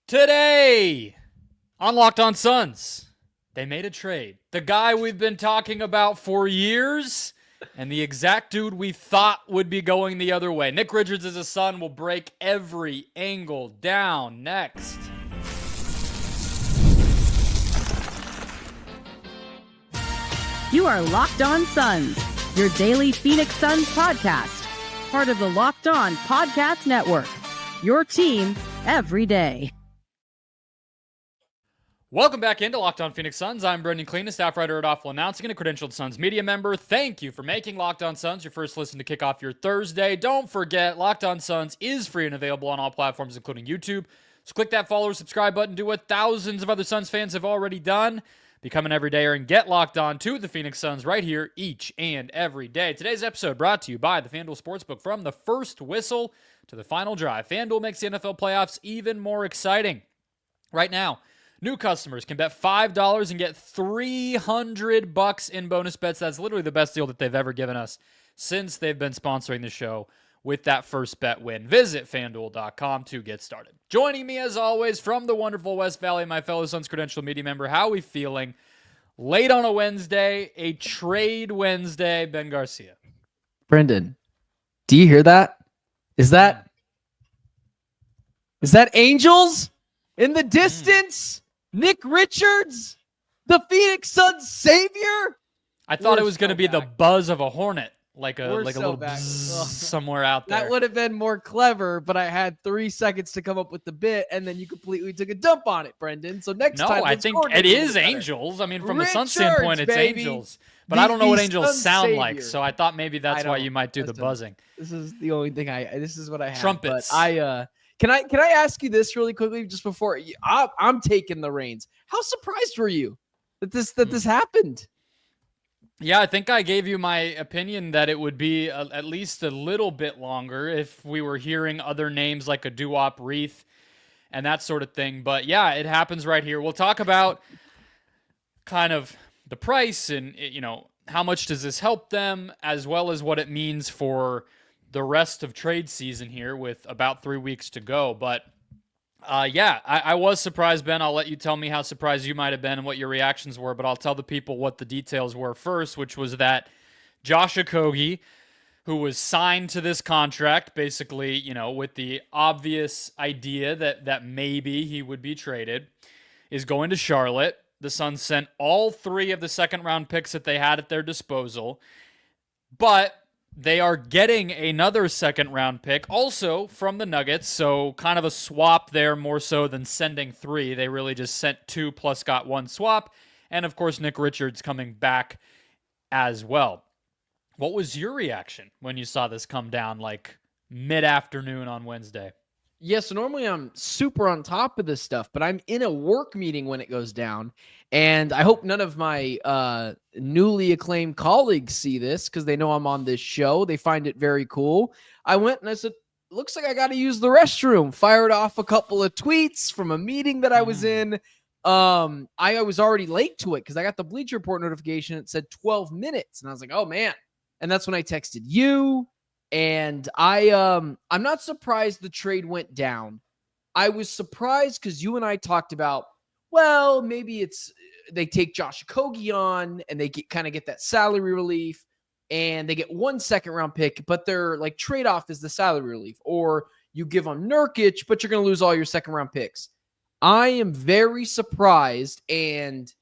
Today on Locked On Suns, they made a trade. The guy we've been talking about for years and the exact dude we thought would be going the other way. Nick Richards as a Sun will break every angle down next. You are Locked On Suns, your daily Phoenix Suns podcast, part of the Locked On Podcast Network, your team every day. Welcome back into Locked On Phoenix Suns. I'm Brendon, Kleen, a staff writer at Awful Announcing and a credentialed Suns media member. Thank you for making Locked On Suns your first listen to kick off your Thursday. Don't forget, Locked On Suns is free and available on all platforms, including YouTube. So click that follow or subscribe button. Do what thousands of other Suns fans have already done. Become an everydayer and get locked on to the Phoenix Suns right here each and every day. Today's episode brought to you by the FanDuel Sportsbook. From the first whistle to the final drive, FanDuel makes the NFL playoffs even more exciting. Right now, new customers can bet $5 and get $300 in bonus bets. That's literally the best deal that they've ever given us since they've been sponsoring the show with that first bet win. Visit FanDuel.com to get started. Joining me, as always, from the wonderful West Valley, my fellow Suns credential media member. How are we feeling? Late on a Wednesday, a trade Wednesday, Ben Garcia. Brendon, do you hear that? Is that angels in the distance? Nick Richards, the Phoenix Suns savior? I thought it was going to be the buzz of a hornet, like a little back. bzzz somewhere out there. That would have been more clever, but I had 3 seconds to come up with the bit, and then you completely took a dump on it, Brendon. So next time, I think it is angels. I mean, from the Suns standpoint, it's baby. Angels. But I don't know what angels Suns sound savior. like, so I thought maybe that's why you might do the buzzing. This is the only thing this is what I have. Trumpets. But can I ask you this really quickly just before I'm taking the reins? How surprised were you that this happened? Yeah, I think I gave you my opinion that it would be at least a little bit longer if we were hearing other names like a doo-wop wreath and that sort of thing. But yeah, it happens right here. We'll talk about kind of the price and, how much does this help them, as well as what it means for the rest of trade season here with about 3 weeks to go. But I was surprised, Ben. I'll let you tell me how surprised you might have been and what your reactions were, but I'll tell the people what the details were first, which was that Josh Okogie, who was signed to this contract, basically, with the obvious idea that maybe he would be traded, is going to Charlotte. The Suns sent all 3 of the second-round picks that they had at their disposal, but they are getting another second-round pick, also from the Nuggets, so kind of a swap there more so than sending 3. They really just sent 2 plus got 1 swap, and of course Nick Richards coming back as well. What was your reaction when you saw this come down like mid-afternoon on Wednesday? Yeah, so normally I'm super on top of this stuff, but I'm in a work meeting when it goes down, and I hope none of my newly acclaimed colleagues see this because they know I'm on this show. They find it very cool. I went and I said, looks like I got to use the restroom. Fired off a couple of tweets from a meeting that I was in. I was already late to it because I got the Bleacher Report notification. It said 12 minutes, and I was like, oh, man. And that's when I texted you. And I'm not surprised the trade went down. I was surprised because you and I talked about, well, maybe they take Josh Okogie on and they get that salary relief and they get 1 second-round pick, but their trade-off is the salary relief. Or you give them Nurkic, but you're going to lose all your second-round picks. I am very surprised, and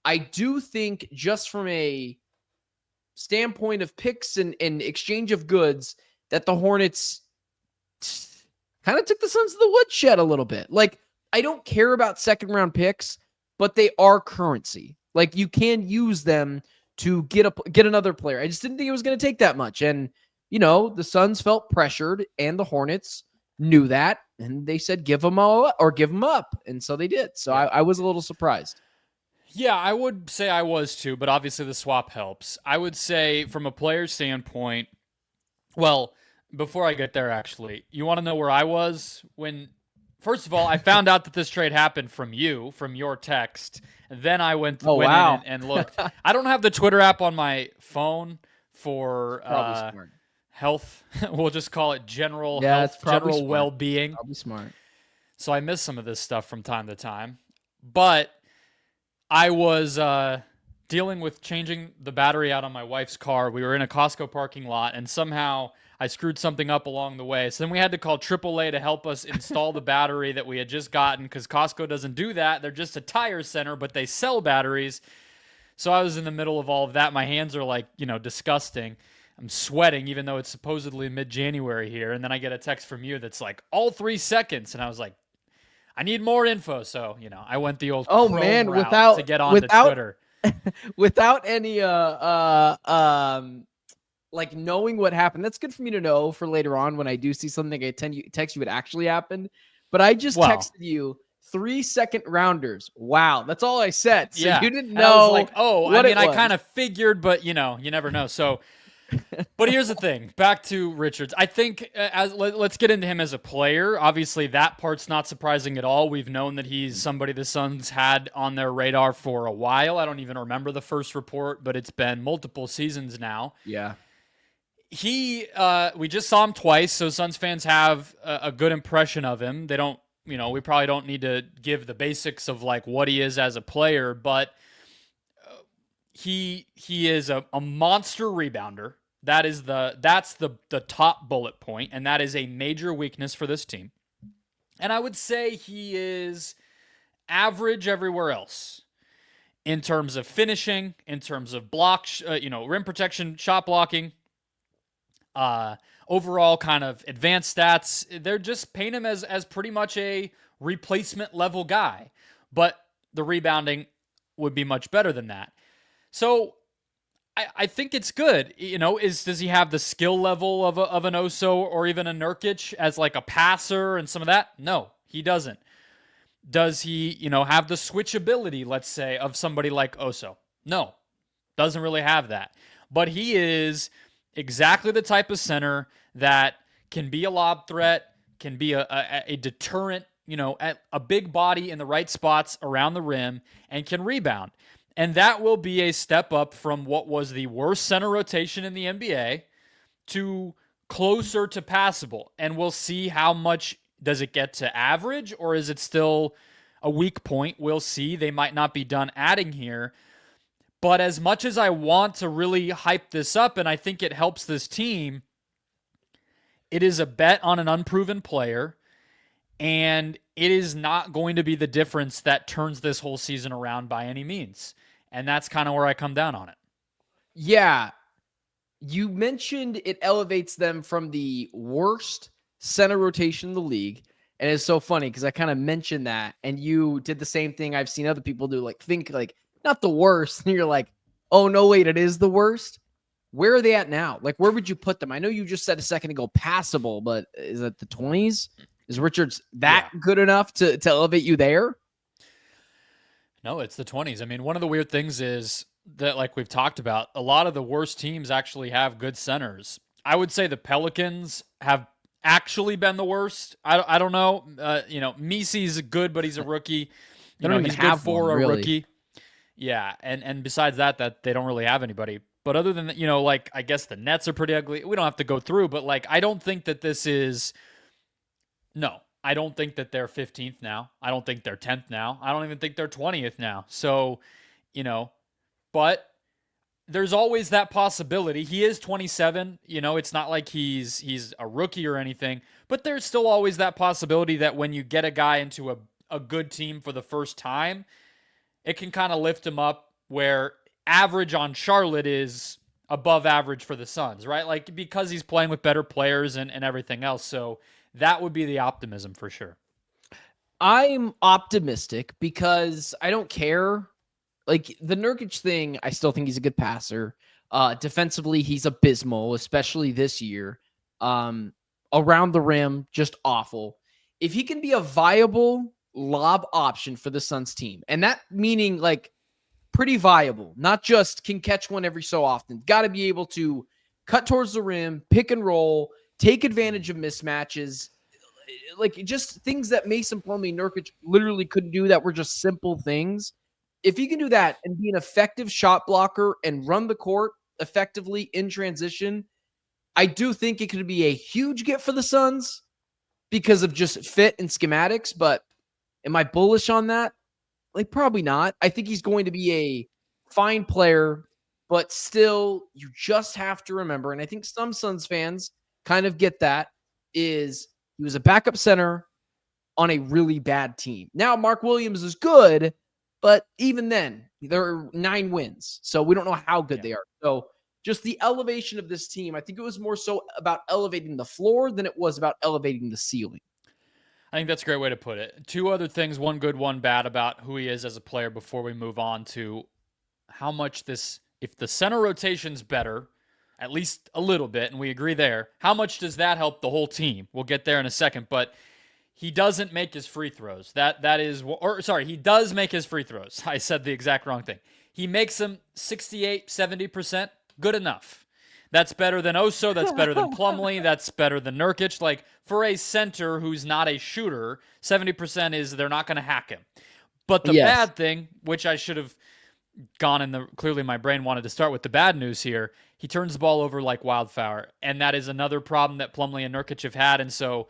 I do think just from a standpoint of picks and exchange of goods that the Hornets kind of took the Suns to the woodshed a little bit. I don't care about second round picks, but they are currency. You can use them to get another player. I just didn't think it was going to take that much. And, the Suns felt pressured and the Hornets knew that. And they said, give them all or give them up. And so they did. So I was a little surprised. Yeah, I would say I was too, but obviously the swap helps. I would say from a player standpoint, well, before I get there, actually, you want to know where I was when, first of all, I found out that this trade happened from your text. And then I went in and looked. I don't have the Twitter app on my phone for health. We'll just call it general health, general well-being. Probably smart. So I miss some of this stuff from time to time. But I was dealing with changing the battery out on my wife's car. We were in a Costco parking lot, and somehow I screwed something up along the way. So then we had to call AAA to help us install the battery that we had just gotten, because Costco doesn't do that. They're just a tire center, but they sell batteries. So I was in the middle of all of that. My hands are like, disgusting. I'm sweating, even though it's supposedly mid-January here. And then I get a text from you that's like, all 3 seconds. And I was like, I need more info. So, I went the old Chrome route to get onto Twitter. Without any like knowing what happened. That's good for me to know for later on when I do see something. I text you what actually happened. But I just texted you 3 second rounders. Wow, that's all I said. So you didn't know. I was like, I kind of figured, but you never know. So, but here's the thing. Back to Richards. I think let's get into him as a player. Obviously, that part's not surprising at all. We've known that he's somebody the Suns had on their radar for a while. I don't even remember the first report, but it's been multiple seasons now. Yeah. We just saw him twice, so Suns fans have a good impression of him. They don't, we probably don't need to give the basics of like what he is as a player, but he is a monster rebounder. That's the top bullet point, and that is a major weakness for this team. And I would say he is average everywhere else in terms of finishing, in terms of rim protection, shot blocking. Overall kind of advanced stats. They're just paint him as pretty much a replacement level guy, but the rebounding would be much better than that. So I think it's good. Does he have the skill level of an Oso or even a Nurkic as like a passer and some of that? No, he doesn't. Does he, have the switchability, let's say, of somebody like Oso? No, doesn't really have that. But he is exactly the type of center that can be a lob threat, can be a deterrent, at a big body in the right spots around the rim, and can rebound. And that will be a step up from what was the worst center rotation in the NBA to closer to passable. And we'll see how much does it get to average, or is it still a weak point? We'll see. They might not be done adding here. But as much as I want to really hype this up, and I think it helps this team, it is a bet on an unproven player, and it is not going to be the difference that turns this whole season around by any means. And that's kind of where I come down on it. Yeah. You mentioned it elevates them from the worst center rotation in the league. And it's so funny because I kind of mentioned that, and you did the same thing I've seen other people do, think not the worst. And you're like, oh, no, wait, it is the worst. Where are they at now? Like, where would you put them? I know you just said a second ago passable, but is it the 20s? Is Richards that good enough to elevate you there? No, it's the 20s. I mean, one of the weird things is that, like we've talked about, a lot of the worst teams actually have good centers. I would say the Pelicans have actually been the worst. I don't know. Misi's good, but he's a rookie. He's good for a rookie. Yeah, and besides that they don't really have anybody. But other than that, I guess the Nets are pretty ugly. We don't have to go through, but I don't think that this is. No, I don't think that they're 15th now. I don't think they're 10th now. I don't even think they're 20th now. So, but there's always that possibility. He is 27. It's not like he's a rookie or anything. But there's still always that possibility that when you get a guy into a good team for the first time, it can kind of lift him up where average on Charlotte is above average for the Suns, right? Because he's playing with better players and everything else. So that would be the optimism for sure. I'm optimistic because I don't care. The Nurkic thing, I still think he's a good passer. Defensively, he's abysmal, especially this year. Around the rim, just awful. If he can be a viable lob option for the Suns team, and that meaning pretty viable, not just can catch one every so often. Got to be able to cut towards the rim, pick and roll, take advantage of mismatches, just things that Mason Plumlee, Nurkic literally couldn't do that were just simple things. If he can do that and be an effective shot blocker and run the court effectively in transition, I do think it could be a huge get for the Suns. because of just fit and schematics. But am I bullish on that? Like, probably not. I think he's going to be a fine player, but still, you just have to remember, and I think some Suns fans kind of get that, is he was a backup center on a really bad team. Now, Mark Williams is good, but even then, there are 9 wins. So we don't know how good they are. So just the elevation of this team, I think it was more so about elevating the floor than it was about elevating the ceiling. I think that's a great way to put it. 2 other things, one good, one bad, about who he is as a player before we move on to how much this, if the center rotation's better, at least a little bit, and we agree there, how much does that help the whole team? We'll get there in a second, but he doesn't make his free throws. He does make his free throws. I said the exact wrong thing. He makes them 68, 70%. Good enough. That's better than Oso. That's better than Plumlee. That's better than Nurkic. Like, for a center who's not a shooter, 70% is they're not going to hack him. But the bad thing, which I should have gone in the, clearly my brain wanted to start with the bad news here, he turns the ball over like wildfire. And that is another problem that Plumlee and Nurkic have had. And so,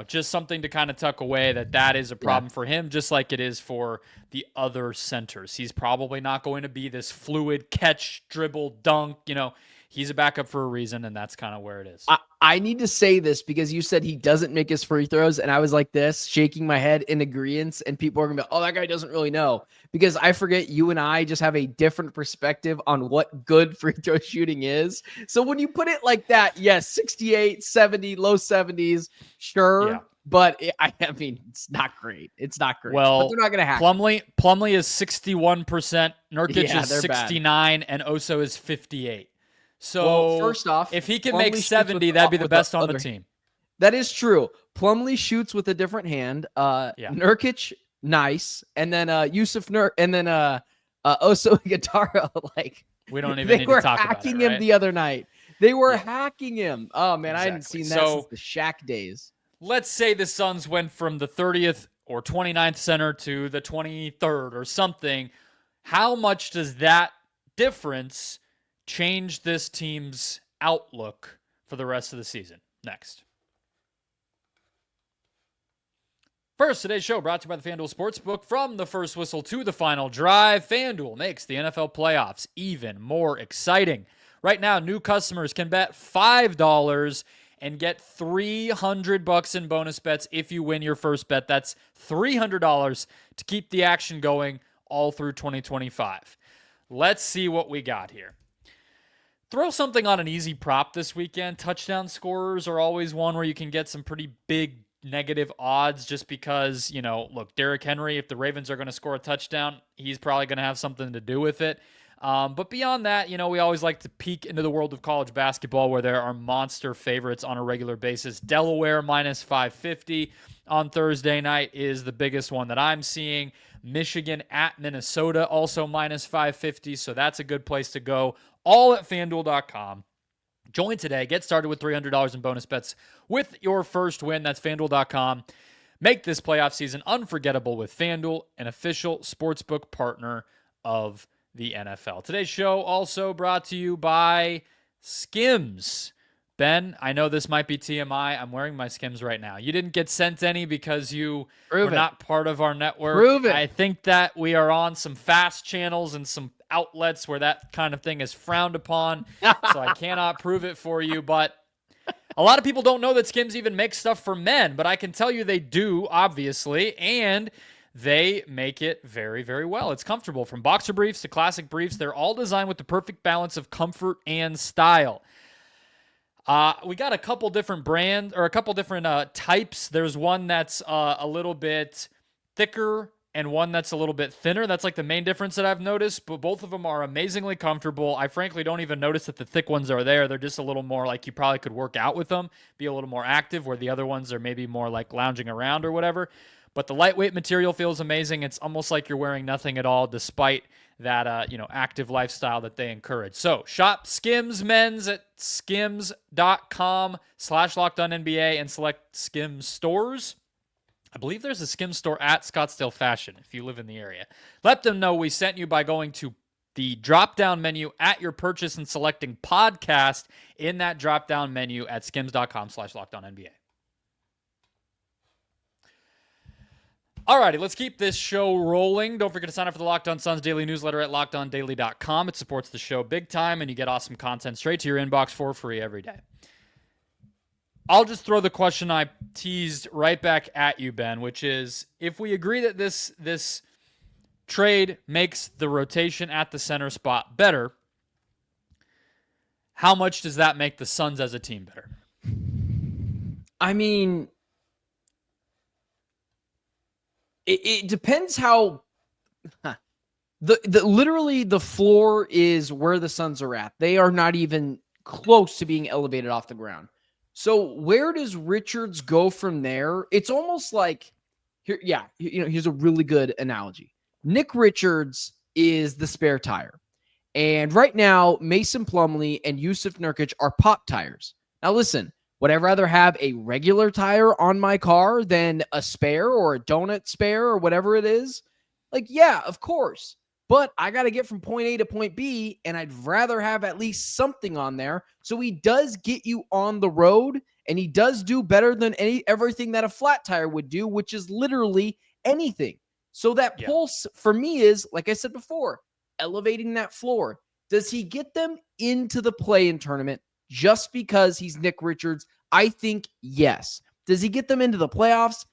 just something to kind of tuck away, that is a problem for him, just like it is for the other centers. He's probably not going to be this fluid catch, dribble, dunk, He's a backup for a reason, and that's kind of where it is. I need to say this because you said he doesn't make his free throws, and I was like this, shaking my head in agreement, and people are going to be, oh, that guy doesn't really know. Because I forget you and I just have a different perspective on what good free throw shooting is. So when you put it like that, yes, 68, 70, low 70s, sure. Yeah. But I mean, it's not great. It's not great. Well, but they're not going to hack Plumlee is 61%, Nurkic is 69, bad. And Oso is 58. So first off, if he can make 70, that'd be the best on the team. That is true. Plumlee shoots with a different hand. Nurkic, nice. And then Yusuf and then Oso Guitarra, like, we don't even need to talk about it. They were hacking him the other night. They were hacking him. Oh man, exactly. I hadn't seen that since the Shaq days. Let's say the Suns went from the 30th or 29th center to the 23rd or something. How much does that difference change this team's outlook for the rest of the season? Next. First, today's show brought to you by the FanDuel Sportsbook. From the first whistle to the final drive, FanDuel makes the NFL playoffs even more exciting. Right now, new customers can bet $5 and get $300 in bonus bets if you win your first bet. That's $300 to keep the action going all through 2025. Let's see what we got here. Throw something on an easy prop this weekend. Touchdown scorers are always one where you can get some pretty big negative odds just because, look, Derrick Henry, if the Ravens are going to score a touchdown, he's probably going to have something to do with it. But beyond that, we always like to peek into the world of college basketball where there are monster favorites on a regular basis. Delaware minus 550 on Thursday night is the biggest one that I'm seeing. Michigan at Minnesota also minus 550, so that's a good place to go. All at FanDuel.com. Join today. Get started with $300 in bonus bets with your first win. That's FanDuel.com. Make this playoff season unforgettable with FanDuel, an official sportsbook partner of the NFL. Today's show also brought to you by Skims. Ben, I know this might be TMI. I'm wearing my Skims right now. You didn't get sent any because you were not part of our network. Prove it. I think that we are on some fast channels and some outlets where that kind of thing is frowned upon. So I cannot prove it for you. But a lot of people don't know that Skims even makes stuff for men. But I can tell you they do, obviously. And they make it very, very well. It's comfortable. From boxer briefs to classic briefs, they're all designed with the perfect balance of comfort and style. We got a couple different brands or a couple different types. There's one that's a little bit thicker and one that's a little bit thinner. That's like the main difference that I've noticed, but both of them are amazingly comfortable. I frankly don't even notice that the thick ones are there. They're just a little more like you probably could work out with them, be a little more active, where the other ones are maybe more like lounging around or whatever. But the lightweight material feels amazing. It's almost like you're wearing nothing at all, despite that active lifestyle that they encourage. So shop Skims men's at skims.com/LockedOnNBA and select Skims stores. I believe there's a Skims store at Scottsdale Fashion if you live in the area. Let them know we sent you by going to the drop-down menu at your purchase and selecting podcast in that drop-down menu at skims.com/LockedOnNBA. All righty, let's keep this show rolling. Don't forget to sign up for the Locked On Suns daily newsletter at lockedondaily.com. It supports the show big time, and you get awesome content straight to your inbox for free every day. I'll just throw the question I teased right back at you, Ben, which is, if we agree that this trade makes the rotation at the center spot better, how much does that make the Suns as a team better? I mean, it depends how literally the floor is where the Suns are at. They are not even close to being elevated off the ground. So where does Richards go from there? It's almost like here. Yeah. Here's a really good analogy. Nick Richards is the spare tire. And right now, Mason Plumlee and Yusuf Nurkic are pop tires. Now listen, would I rather have a regular tire on my car than a spare or a donut spare or whatever it is? Like, yeah, of course. But I got to get from point A to point B, and I'd rather have at least something on there. So he does get you on the road, and he does do better than everything that a flat tire would do, which is literally anything. So that pulse for me is, like I said before, elevating that floor. Does he get them into the play-in tournament just because he's Nick Richards? I think yes. Does he get them into the playoffs?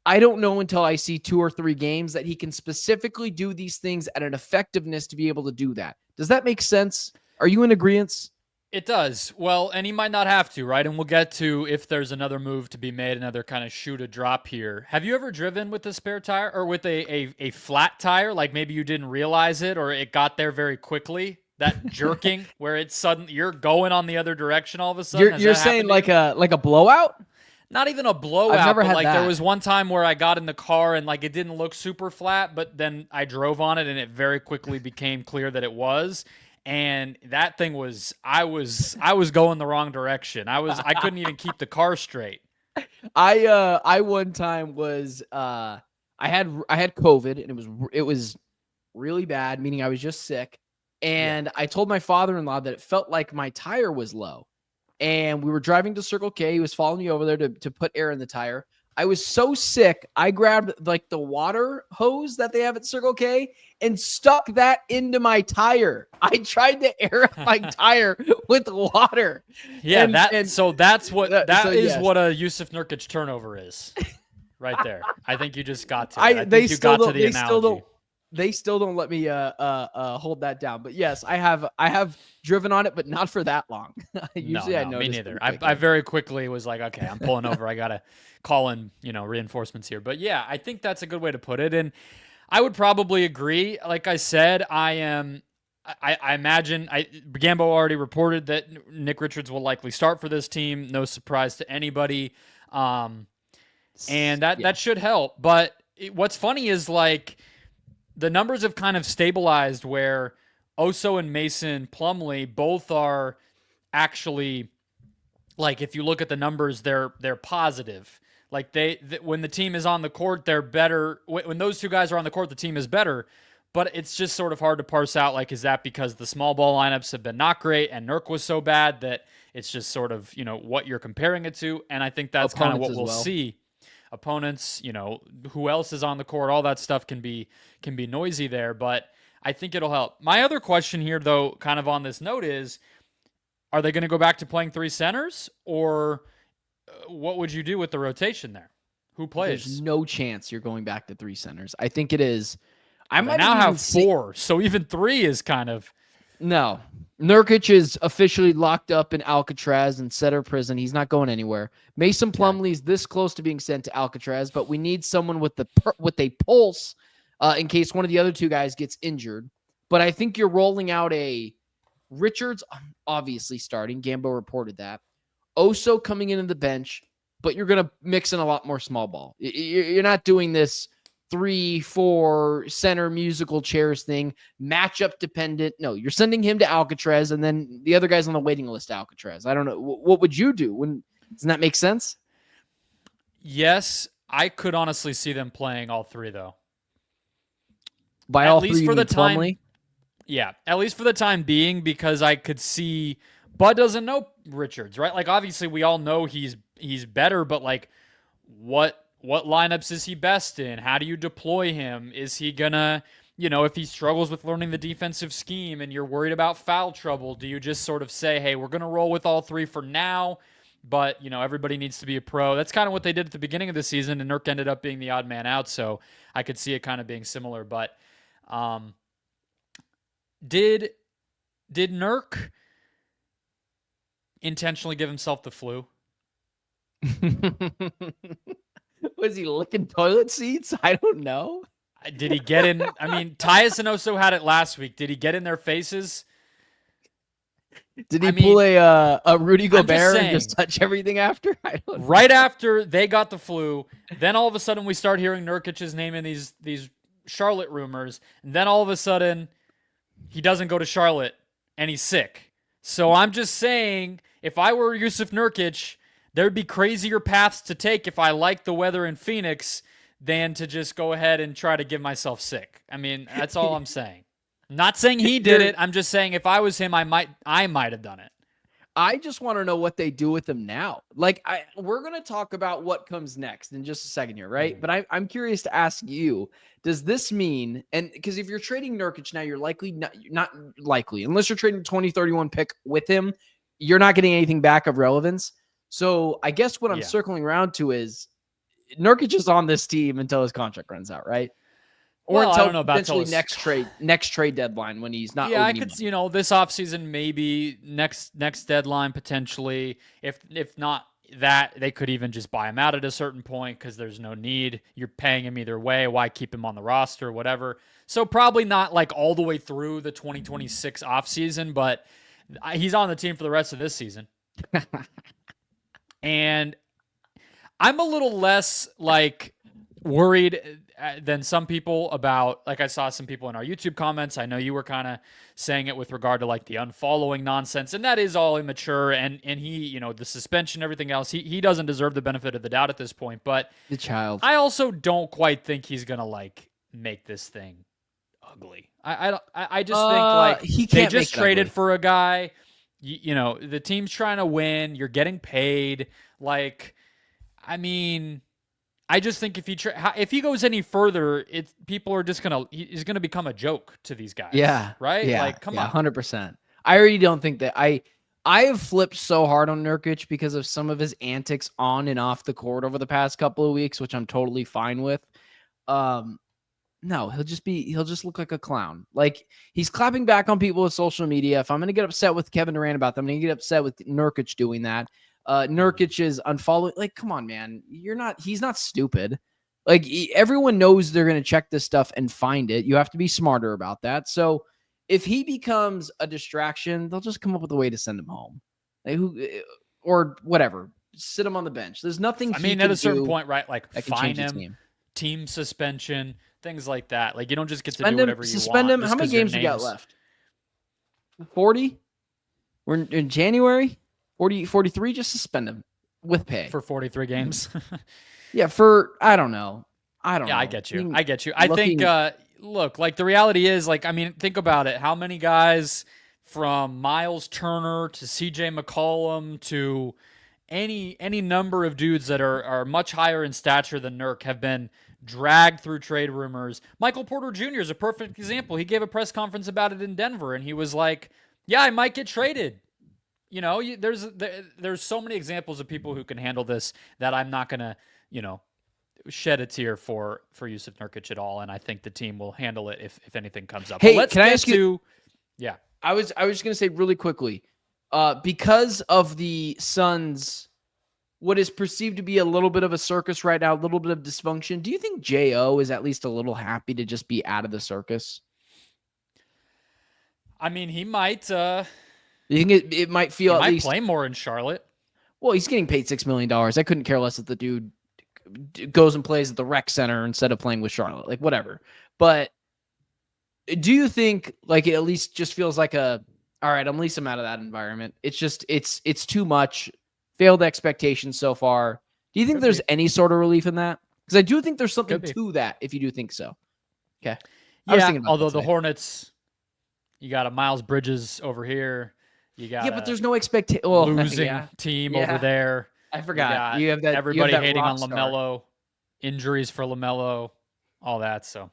I don't know until I see 2 or 3 games that he can specifically do these things at an effectiveness to be able to do that. Does that make sense? Are you in agreement? It does. Well, and he might not have to, right? And we'll get to if there's another move to be made, another kind of shoot a drop here. Have you ever driven with a spare tire or with a flat tire? Like maybe you didn't realize it or it got there very quickly? That jerking where it's sudden you're going on the other direction all of a sudden. You're saying like a blowout? Not even a blowout, I've never but had like that. there was one time where I got in the car and like it didn't look super flat, but then I drove on it and it very quickly became clear that it was. And that thing was, I was going the wrong direction. I couldn't even keep the car straight. I one time was I had COVID and it was really bad, meaning I was just sick. And I told my father-in-law that it felt like my tire was low. And we were driving to Circle K. He was following me over there to put air in the tire. I was so sick, I grabbed like the water hose that they have at Circle K and stuck that into my tire. I tried to air up my tire with water. Yeah, that's what a Yusuf Nurkic turnover is. Right there. I think you just got to. I think you got to the analogy. They still don't let me hold that down. But yes, I have driven on it, but not for that long. Usually I know. Me neither. I very quickly was like, okay, I'm pulling over. I gotta call in, reinforcements here. But yeah, I think that's a good way to put it. And I would probably agree. Like I said, I imagine Gambo already reported that Nick Richards will likely start for this team. No surprise to anybody. And that should help. But what's funny is like, the numbers have kind of stabilized where Oso and Mason Plumlee both are actually, like, if you look at the numbers, they're positive. Like when the team is on the court, they're better. When those two guys are on the court, the team is better. But it's just sort of hard to parse out, like, is that because the small ball lineups have been not great and Nurk was so bad that it's just sort of, what you're comparing it to? And I think that's kind of what we'll see. Opponents, who else is on the court, all that stuff can be noisy there, but I think it'll help. My other question here, though, kind of on this note is, are they going to go back to playing 3 centers, or what would you do with the rotation there? Who plays? There's no chance you're going back to 3 centers. I think it is. I might now have 4, so even 3 is kind of... No. Nurkic is officially locked up in Alcatraz and Setter prison. He's not going anywhere. Mason Plumlee is this close to being sent to Alcatraz, but we need someone with a pulse in case one of the other 2 guys gets injured. But I think you're rolling out a Richards, obviously starting. Gambo reported that. Oso coming into the bench, but you're going to mix in a lot more small ball. You're not doing this 3-4 center musical chairs thing, matchup dependent. No, you're sending him to Alcatraz, and then the other guy's on the waiting list to Alcatraz. I don't know. What would you do? Doesn't that make sense? Yes, I could honestly see them playing all 3, though. By all 3, for the time. Plumlee? Yeah, at least for the time being, because I could see Bud doesn't know Richards, right? Like, obviously, we all know he's better, but like, what what lineups is he best in? How do you deploy him? Is he gonna, if he struggles with learning the defensive scheme and you're worried about foul trouble, do you just sort of say, hey, we're gonna roll with all three for now, but everybody needs to be a pro? That's kind of what they did at the beginning of the season, and Nurk ended up being the odd man out, so I could see it kind of being similar. But did Nurk intentionally give himself the flu? Was he licking toilet seats? I don't know. Did he get in? I mean, Tyus and Oso had it last week. Did he get in their faces? Did he pull a Rudy Gobert and just touch everything after? I don't know. Right after they got the flu, then all of a sudden we start hearing Nurkic's name in these Charlotte rumors, and then all of a sudden he doesn't go to Charlotte and he's sick. So I'm just saying, if I were Yusuf Nurkic, there'd be crazier paths to take if I like the weather in Phoenix than to just go ahead and try to get myself sick. I mean, that's all I'm saying. I'm not saying he did it. I'm just saying if I was him, I might have done it. I just want to know what they do with him now. Like, we're going to talk about what comes next in just a second here, right? But I'm curious to ask you, does this mean, and because if you're trading Nurkic now, you're not likely, unless you're trading 2031 pick with him, you're not getting anything back of relevance. So I guess what I'm circling around to is Nurkic is on this team until his contract runs out, right? Or until potentially next trade deadline when he's not. Yeah, I could, this offseason, maybe next deadline potentially. If not that, they could even just buy him out at a certain point because there's no need. You're paying him either way. Why keep him on the roster, whatever. So probably not like all the way through the 2026 offseason, but he's on the team for the rest of this season. And I'm a little less like worried than some people about, like I saw some people in our YouTube comments. I know you were kind of saying it with regard to like the unfollowing nonsense, and that is all immature. And he, the suspension, everything else, he doesn't deserve the benefit of the doubt at this point. But the child, I also don't quite think he's gonna like make this thing ugly. I just think like they just traded for a guy. The team's trying to win. You're getting paid. Like, I mean, I just think if he goes any further, people are just he's gonna become a joke to these guys. Yeah, right. Yeah, like, come on, 100%. I already don't think that I have flipped so hard on Nurkic because of some of his antics on and off the court over the past couple of weeks, which I'm totally fine with. No, he'll just look like a clown. Like, he's clapping back on people with social media. If I'm going to get upset with Kevin Durant about them, I'm going to get upset with Nurkic doing that. Nurkic is unfollowing. Like, come on, man. He's not stupid. Like, everyone knows they're going to check this stuff and find it. You have to be smarter about that. So if he becomes a distraction, they'll just come up with a way to send him home. Like, or whatever. Sit him on the bench. There's nothing. I mean, at a certain point, right? Like, fine him, team suspension, things like that. Like, you don't just get to do whatever you want. Suspend him. How many games we got left? 40? We're in January? 40, 43? Just suspend him with pay. For 43 games? Yeah, I don't know. Yeah, I get you. I think, look, like, the reality is, like, I mean, think about it. How many guys from Miles Turner to CJ McCollum to any number of dudes that are much higher in stature than Nurk have been dragged through trade rumors. Michael Porter Jr. is a perfect example. He gave a press conference about it in Denver, and he was like, yeah, I might get traded. There's so many examples of people who can handle this that I'm not going to, shed a tear for Yusuf Nurkic at all, and I think the team will handle it if anything comes up. Hey, can I ask you? Yeah. I was just going to say really quickly, because of the Suns, what is perceived to be a little bit of a circus right now, a little bit of dysfunction. Do you think J.O. is at least a little happy to just be out of the circus? I mean, he might. You think it might feel he at least play more in Charlotte? Well, he's getting paid $6 million. I couldn't care less if the dude goes and plays at the rec center instead of playing with Charlotte, like whatever. But do you think like it at least just feels like all right, at least I'm out of that environment. It's just, it's too much. Failed expectations so far. Do you think there's any sort of relief in that? Because I do think there's something to that if you do think so. Okay. Yeah, although the Hornets, you got a Miles Bridges over here. You got but there's no expectation. Losing team over there. I forgot. You have that. Everybody hating on LaMelo. injuries for LaMelo, all that. So,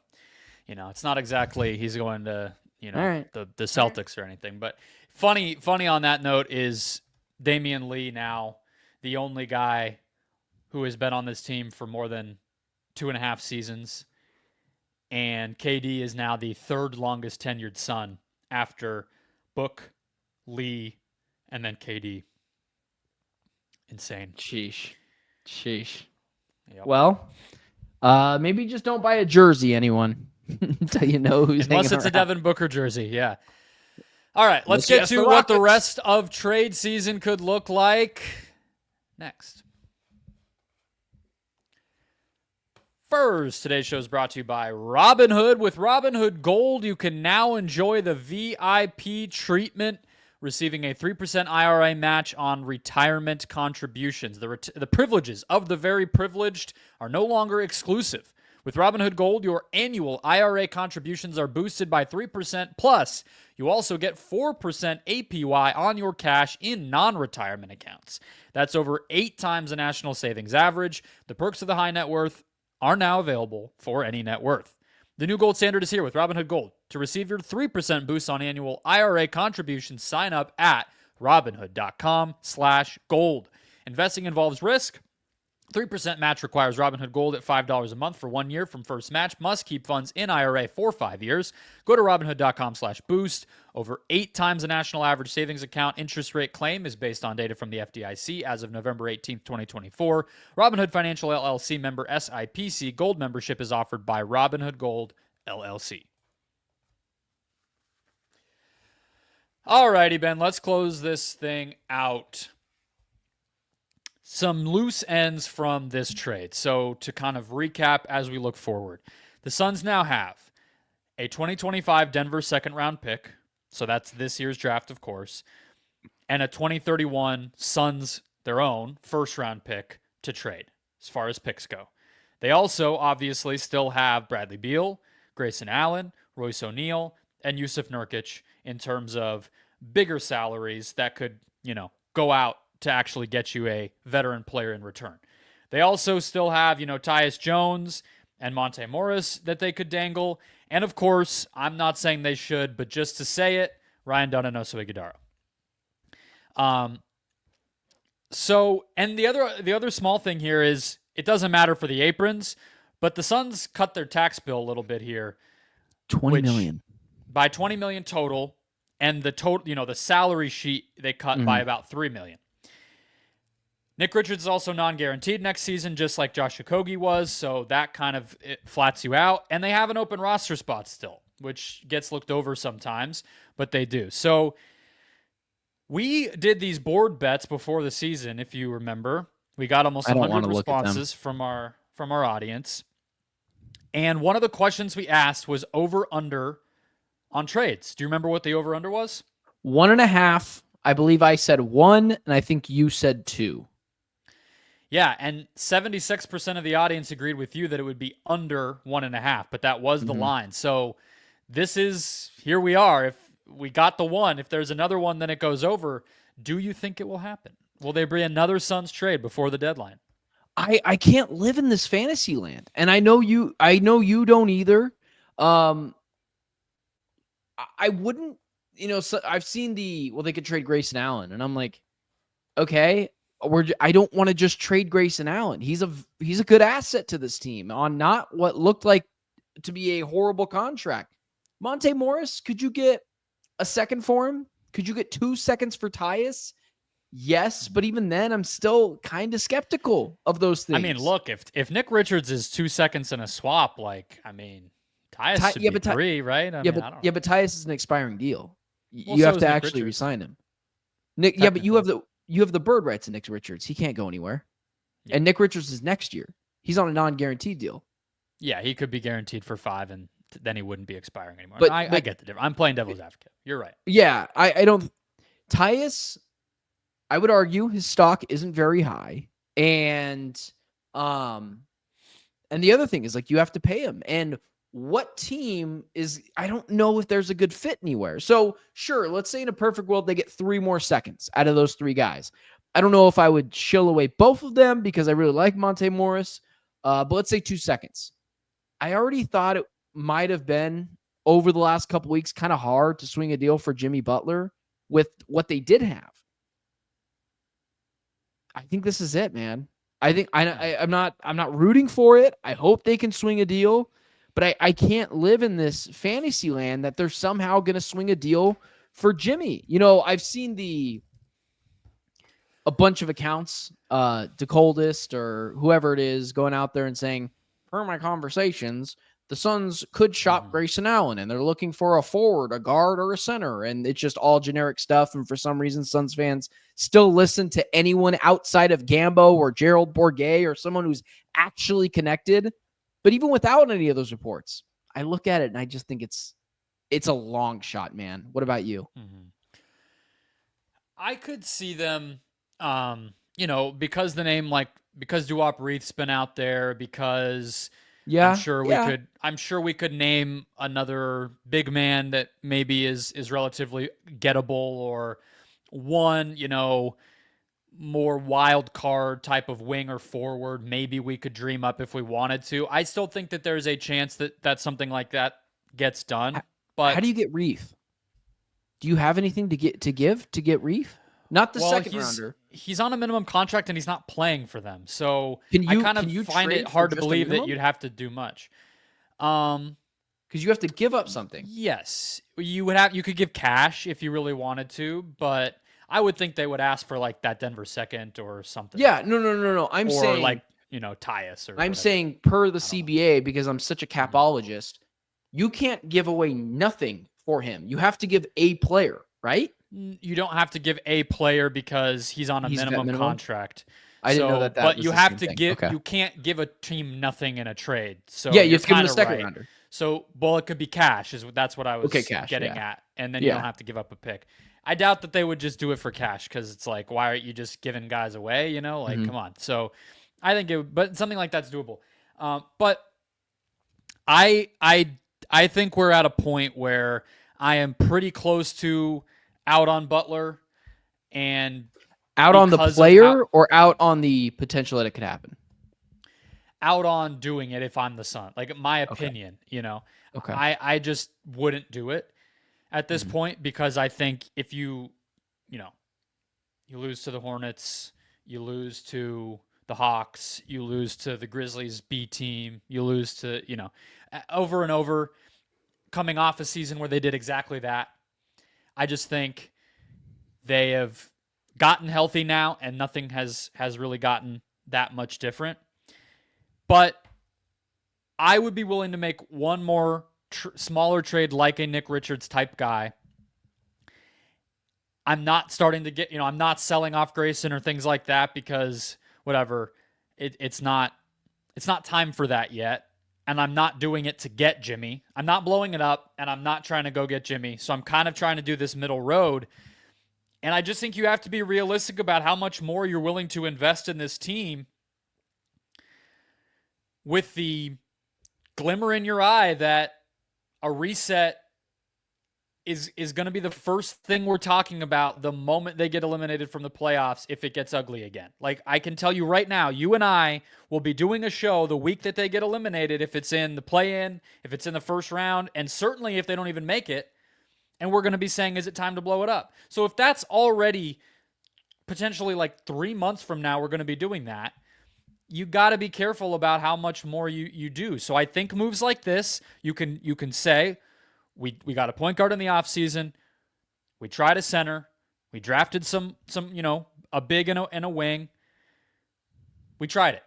it's not exactly he's going to, the Celtics or anything. But funny on that note is Damian Lee now the only guy who has been on this team for more than 2.5 seasons. And KD is now the third longest tenured Sun after Book, Lee, and then KD. Insane. Sheesh. Yep. Well, maybe just don't buy a jersey, anyone, until you know who's unless it's around. a Devin Booker jersey. Yeah. All right, let's get to what the rest of trade season could look like next. First, today's show is brought to you by Robinhood. With Robinhood Gold, you can now enjoy the VIP treatment, receiving a 3% IRA match on retirement contributions. The privileges of the very privileged are no longer exclusive. With Robinhood Gold, your annual IRA contributions are boosted by 3%, plus you also get 4% APY on your cash in non-retirement accounts. That's over 8 times the national savings average. The perks of the high net worth are now available for any net worth. The new gold standard is here with Robinhood Gold. To receive your 3% boost on annual IRA contributions, sign up at Robinhood.com/gold. Investing involves risk. 3% match requires Robinhood Gold at $5 a month for 1 year from first match. Must keep funds in IRA for 5 years. Go to Robinhood.com/boost. Over 8 times the national average savings account interest rate claim is based on data from the FDIC as of November 18th, 2024. Robinhood Financial LLC member SIPC. Gold membership is offered by Robinhood Gold LLC. Alrighty, Ben, let's close this thing out. Some loose ends from this trade. So to kind of recap as we look forward, the Suns now have a 2025 Denver second-round pick. So that's this year's draft, of course, and a 2031 Suns, their own, first-round pick to trade as far as picks go. They also obviously still have Bradley Beal, Grayson Allen, Royce O'Neal, and Yusuf Nurkic in terms of bigger salaries that could, go out to actually get you a veteran player in return. They also still have, Tyus Jones and Monte Morris that they could dangle. And of course, I'm not saying they should, but just to say it, Ryan Dunn and Oso Ighodaro. And the other small thing here is it doesn't matter for the aprons, but the Suns cut their tax bill a little bit here. $20 million. By $20 million total, and the total, the salary sheet they cut by about $3 million. Nick Richards is also non-guaranteed next season, just like Josh Okogie was, so that kind of flats you out. And they have an open roster spot still, which gets looked over sometimes, but they do. So we did these board bets before the season, if you remember. We got almost 100 responses from our audience. And one of the questions we asked was over-under on trades. Do you remember what the over-under was? 1.5. I believe I said 1, and I think you said 2. Yeah, and 76% of the audience agreed with you that it would be under 1.5, but that was the line. So here we are. If we got the 1, if there's another one, then it goes over. Do you think it will happen? Will there be another Suns trade before the deadline? I can't live in this fantasy land, and I know you don't either. I wouldn't, so I've seen they could trade Grayson Allen, and I'm like, okay. I don't want to just trade Grayson Allen. He's a good asset to this team on not what looked like to be a horrible contract. Monte Morris, could you get a second for him? Could you get 2 seconds for Tyus? Yes, but even then, I'm still kind of skeptical of those things. I mean, look, if Nick Richards is 2 seconds in a swap, Tyus should be 3, right? I don't know. But Tyus is an expiring deal. You have to actually resign him. Nick, but you have the bird rights to Nick Richards. He can't go anywhere. Yeah. And Nick Richards is next year. He's on a non-guaranteed deal. Yeah, he could be guaranteed for 5, and then he wouldn't be expiring anymore. But I get the difference. I'm playing devil's advocate. You're right. Yeah, I don't. Tyus, I would argue his stock isn't very high, and the other thing is you have to pay him, and what team is, I don't know if there's a good fit anywhere. So sure, let's say in a perfect world, they get 3 more seconds out of those 3 guys. I don't know if I would shill away both of them because I really like Monte Morris, but let's say 2 seconds. I already thought it might have been over the last couple weeks kind of hard to swing a deal for Jimmy Butler with what they did have. I think this is it, man. I'm not rooting for it. I hope they can swing a deal, but I can't live in this fantasy land that they're somehow going to swing a deal for Jimmy. I've seen a bunch of accounts, DeColdest or whoever it is, going out there and saying, per my conversations, the Suns could shop Grayson Allen, and they're looking for a forward, a guard, or a center, and it's just all generic stuff. And for some reason, Suns fans still listen to anyone outside of Gambo or Gerald Bourguet or someone who's actually connected. But even without any of those reports, I look at it and I just think it's a long shot, man. What about you? I could see them, because the name, because Duop Reith's been out there, because Yeah, I'm sure we could name another big man that maybe is relatively gettable, or one, more wild card type of wing or forward. Maybe we could dream up if we wanted to. I still think that there's a chance that something like that gets done. But how do you get Reith? Do you have anything to give to Reith? Not the second rounder. He's on a minimum contract and he's not playing for them. So I kind of find it hard to believe that you'd have to do much. Because you have to give up something. Yes. You could give cash if you really wanted to, but I would think they would ask for that Denver second or something. Yeah, no. I'm saying Tyus or I'm whatever. saying per the CBA, because I'm such a capologist, you can't give away nothing for him. You have to give a player, right? You don't have to give a player because he's on a minimum contract. I didn't know that. But was you the have same to thing. give. Okay. You can't give a team nothing in a trade. So Yeah, you have to give him a second right. rounder. So it could be cash. That's what I was getting at, and then you don't have to give up a pick. I doubt that they would just do it for cash, because it's why aren't you just giving guys away? Come on. So I think but something like that's doable. But I think we're at a point where I am pretty close to out on Butler, and out on the player or out on the potential that it could happen? Out on doing it if I'm the Sun. My opinion, Okay. I just wouldn't do it at this point, because I think if you lose to the Hornets, you lose to the Hawks, you lose to the Grizzlies B team, you lose to, over and over, coming off a season where they did exactly that. I just think they have gotten healthy now, and nothing has really gotten that much different. But I would be willing to make one more smaller trade like a Nick Richards type guy. I'm not starting to get, I'm not selling off Grayson or things like that, because whatever, it's not time for that yet. And I'm not doing it to get Jimmy. I'm not blowing it up, and I'm not trying to go get Jimmy. So I'm kind of trying to do this middle road. And I just think you have to be realistic about how much more you're willing to invest in this team, with the glimmer in your eye that a reset is going to be the first thing we're talking about the moment they get eliminated from the playoffs, if it gets ugly again. I can tell you right now, you and I will be doing a show the week that they get eliminated, if it's in the play-in, if it's in the first round, and certainly if they don't even make it, and we're going to be saying, is it time to blow it up? So if that's already potentially 3 months from now, we're going to be doing that, you got to be careful about how much more you do. So I think moves like this, you can say, we got a point guard in the offseason, we tried a center, we drafted some a big and a wing. We tried it.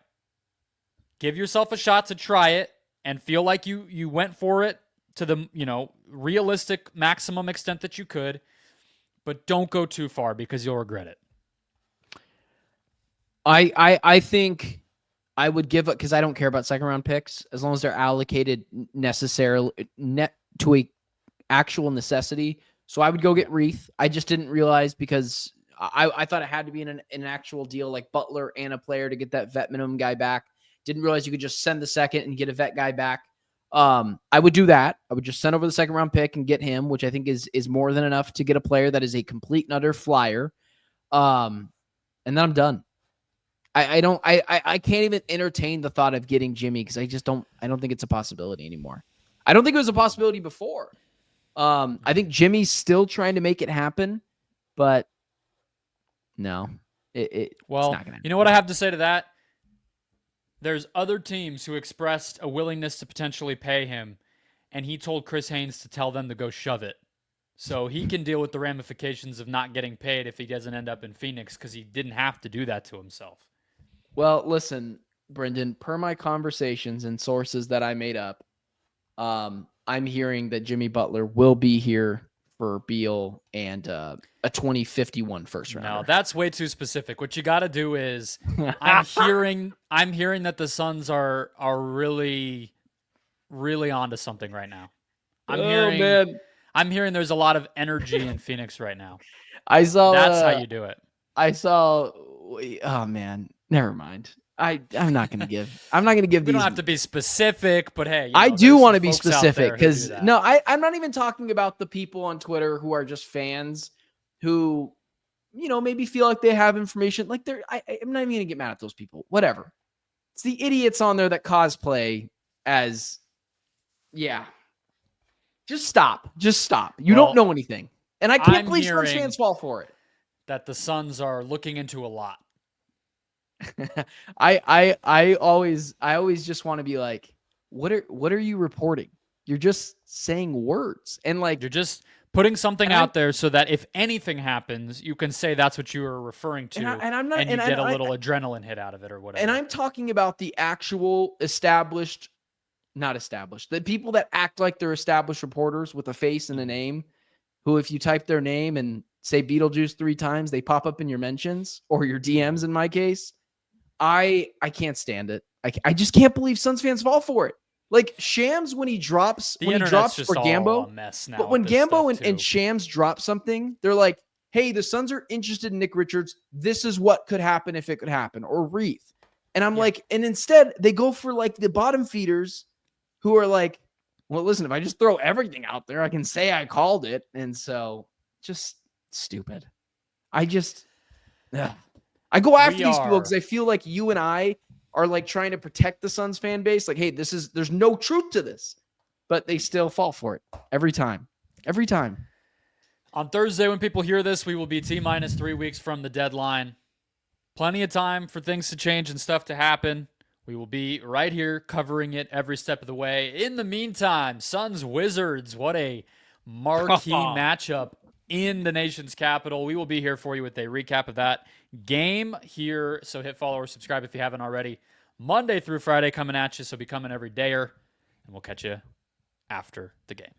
Give yourself a shot to try it and feel like you went for it to the realistic maximum extent that you could, but don't go too far, because you'll regret it. I think I would give up, because I don't care about second round picks as long as they're allocated necessarily to a actual necessity. So I would go get Reith. I just didn't realize, because I thought it had to be in an actual deal like Butler and a player to get that vet minimum guy back. Didn't realize you could just send the second and get a vet guy back. I would do that. I would just send over the second round pick and get him, which I think is more than enough to get a player that is a complete and utter flyer. And then I'm done. I can't even entertain the thought of getting Jimmy because I don't think it's a possibility anymore. I don't think it was a possibility before. I think Jimmy's still trying to make it happen, but no, it's not gonna happen. You know what I have to say to that? There's other teams who expressed a willingness to potentially pay him, and he told Chris Haynes to tell them to go shove it. So he can deal with the ramifications of not getting paid if he doesn't end up in Phoenix because he didn't have to do that to himself. Well, listen, Brendon, per my conversations and sources that I made up, I'm hearing that Jimmy Butler will be here for Beal and a 2051 first rounder. No, that's way too specific. What you got to do is I'm hearing that the Suns are really onto something right now. I'm hearing there's a lot of energy in Phoenix right now. That's how you do it. Oh man, never mind. I'm not gonna give We these. don't have to be specific, but hey, I do want to be specific because I'm not even talking about the people on Twitter who are just fans who, maybe feel like they have information. Like I'm not even gonna get mad at those people. Whatever. It's the idiots on there that cosplay as, yeah. Just stop. You don't know anything, and I can't believe Suns fans fall for it. That the Suns are looking into a lot. I always just want to be like, what are you reporting? You're just saying words, and like you're just putting something out there so that if anything happens, you can say that's what you were referring to, and you get a little adrenaline hit out of it or whatever. And I'm talking about the actual not established, the people that act like they're established reporters with a face and a name, who if you type their name and say Beetlejuice 3 times, they pop up in your mentions or your DMs in my case. I can't stand it. I just can't believe Suns fans fall for it. Like Shams when he drops for Gambo, a mess now. But when Gambo and Shams drop something, they're like, hey, the Suns are interested in Nick Richards. This is what could happen if it could happen, or Reith. And I'm like, and instead they go for like the bottom feeders who are like, well, listen, if I just throw everything out there, I can say I called it. And so just stupid. I go after these people because I feel like you and I are like trying to protect the Suns fan base. Like, hey, there's no truth to this, but they still fall for it every time. On Thursday, when people hear this, we will be T-minus 3 weeks from the deadline. Plenty of time for things to change and stuff to happen. We will be right here covering it every step of the way. In the meantime, Suns Wizards, what a marquee matchup in the nation's capital. We will be here for you with a recap of that game here. So hit follow or subscribe if you haven't already. Monday through Friday coming at you, so be coming every dayer, and we'll catch you after the game.